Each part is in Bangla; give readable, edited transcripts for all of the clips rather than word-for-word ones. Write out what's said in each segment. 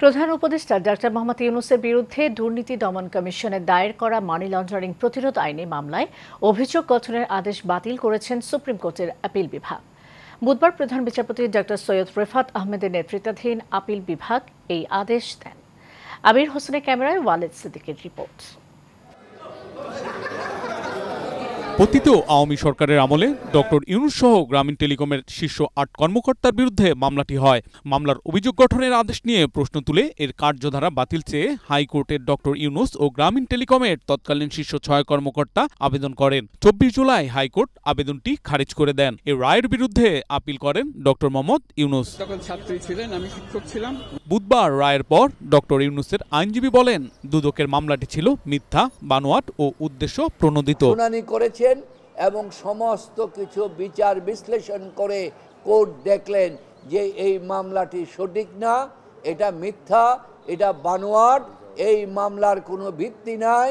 প্রধান উপদেষ্টা ডক্টর মোহাম্মদ ইউনূসের বিরুদ্ধে দুর্নীতি দমন কমিশনের দায়ের করা মানি লন্ডারিং প্রতিরোধ আইনে মামলায় অভিযোগ গঠনের আদেশ বাতিল করেছেন সুপ্রিম কোর্টের আপিল বিভাগ। বুধবার প্রধান বিচারপতি ডক্টর সৈয়দ রেফাত আহমেদের নেতৃত্বাধীন আপিল বিভাগ এই আদেশ দেন। আমির হোসেনের ক্যামেরায় ওয়ালেদ সিদ্দিকের রিপোর্ট। পতিত আওয়ামী সরকারের আমলে ডক্টর ইউনূস সহ গ্রামীণ টেলিকমের শীর্ষ ৮ কর্মকর্তার বিরুদ্ধে মামলাটি হয়। মামলার অভিযোগ গঠনের আদেশ নিয়ে প্রশ্ন তুলে এর কার্যধারা বাতিল চেয়ে হাইকোর্টের ডক্টর ইউনূস ও গ্রামীণ টেলিকমের তৎকালীন শীর্ষ ৬ কর্মকর্তা আবেদন করেন। ২৪ জুলাই হাইকোর্ট আবেদনটি খারিজ করে দেন। এই রায়ের বিরুদ্ধে আপিল করেন ডক্টর মোহাম্মদ ইউনূস। ছাত্রী ছিলেন, আমি শিক্ষক ছিলাম। বুধবার রায়ের পর ডক্টর ইউনূসের আইনজীবী বলেন, দুদকের মামলাটি ছিল মিথ্যা, বানোয়াট ও উদ্দেশ্য প্রণোদিত। এবং সমস্ত কিছু বিচার বিশ্লেষণ করে কোর্ট দেখলেন যে এই মামলাটি সঠিক না, এটা মিথ্যা, এটা বানোয়াট, এই মামলার কোনো ভিত্তি নাই,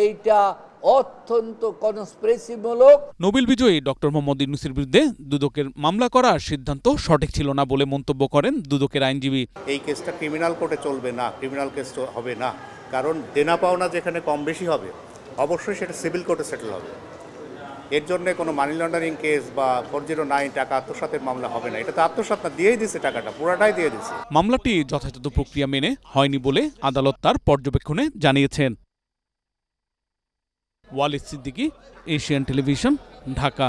এইটা অত্যন্ত কনস্পিরেসিমূলক। নোবেল বিজয়ী ডক্টর মোহাম্মদ ইউনূসের বিরুদ্ধে দুদকের মামলা করার সিদ্ধান্ত সঠিক ছিল না বলে মন্তব্য করেন দুদকের আইনজীবী। এই কেসটা ক্রিমিনাল কোর্টে চলবে না, ক্রিমিনাল কেস হবে না, কারণ দেনা পাওনা যেখানে কম বেশি হবে অবশ্যই সেটা সিভিল কোর্টে সেটেল হবে। এর জন্য কোনো মানি লন্ডারিং কেস বা 409 টাকা আত্মসাতের মামলা হবে না। এটা তো আত্মসাৎ না, দিয়েই দিছে, টাকাটা পুরাটাই দিয়ে দিছে। মামলাটি যথাযথ প্রক্রিয়া মেনে হয়নি বলে আদালত তার পর্যবেক্ষণে জানিয়েছেন। Walid Siddiqui, Asian television, Dhaka.